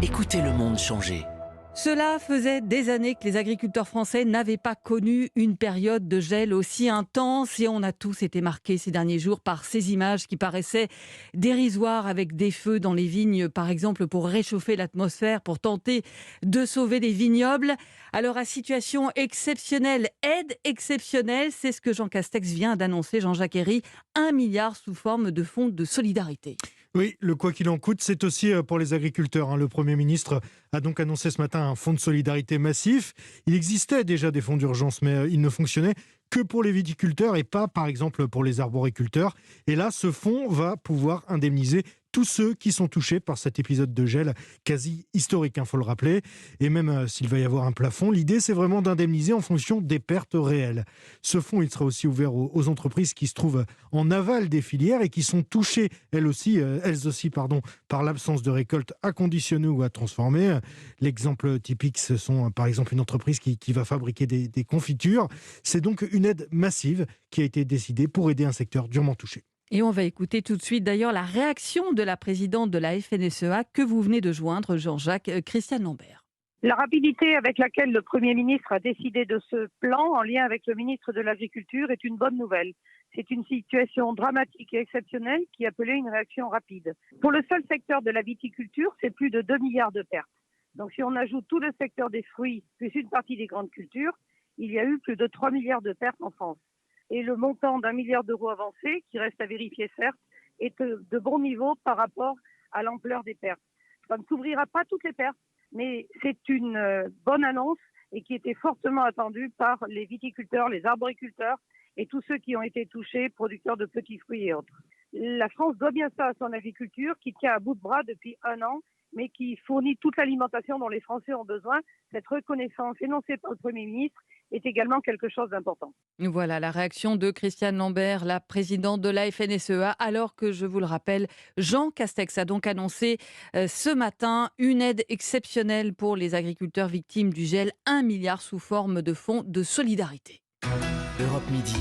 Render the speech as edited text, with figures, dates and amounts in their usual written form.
Écoutez le monde changer. Cela faisait des années que les agriculteurs français n'avaient pas connu une période de gel aussi intense et on a tous été marqués ces derniers jours par ces images qui paraissaient dérisoires avec des feux dans les vignes, par exemple pour réchauffer l'atmosphère, pour tenter de sauver des vignobles. Alors à situation exceptionnelle, aide exceptionnelle, c'est ce que Jean Castex vient d'annoncer, Jean-Jacques Herry, 1 milliard sous forme de fonds de solidarité. Oui, le quoi qu'il en coûte, c'est aussi pour les agriculteurs. Le Premier ministre a donc annoncé ce matin un fonds de solidarité massif. Il existait déjà des fonds d'urgence, mais il ne fonctionnait que pour les viticulteurs et pas, par exemple, pour les arboriculteurs. Et là, ce fonds va pouvoir indemniser tous ceux qui sont touchés par cet épisode de gel quasi historique, il faut le rappeler. Et même s'il va y avoir un plafond, l'idée, c'est vraiment d'indemniser en fonction des pertes réelles. Ce fonds, il sera aussi ouvert aux entreprises qui se trouvent en aval des filières et qui sont touchées, elles aussi, par l'absence de récolte à conditionner ou à transformer. L'exemple typique, ce sont par exemple une entreprise qui va fabriquer des confitures. C'est donc une aide massive qui a été décidée pour aider un secteur durement touché. Et on va écouter tout de suite d'ailleurs la réaction de la présidente de la FNSEA que vous venez de joindre, Jean-Jacques, Christiane Lambert. La rapidité avec laquelle le Premier ministre a décidé de ce plan, en lien avec le ministre de l'Agriculture, est une bonne nouvelle. C'est une situation dramatique et exceptionnelle qui appelait une réaction rapide. Pour le seul secteur de la viticulture, c'est plus de 2 milliards de pertes. Donc si on ajoute tout le secteur des fruits, plus une partie des grandes cultures, il y a eu plus de 3 milliards de pertes en France. Et le montant d'1 milliard d'euros avancé, qui reste à vérifier certes, est de bon niveau par rapport à l'ampleur des pertes. Ça ne couvrira pas toutes les pertes, mais c'est une bonne annonce et qui était fortement attendue par les viticulteurs, les arboriculteurs et tous ceux qui ont été touchés, producteurs de petits fruits et autres. La France doit bien ça à son agriculture qui tient à bout de bras depuis 1 an, mais qui fournit toute l'alimentation dont les Français ont besoin. Cette reconnaissance énoncée par le Premier ministre est également quelque chose d'important. Voilà la réaction de Christiane Lambert, la présidente de la FNSEA, alors que, je vous le rappelle, Jean Castex a donc annoncé ce matin une aide exceptionnelle pour les agriculteurs victimes du gel, 1 milliard sous forme de fonds de solidarité. Europe Midi.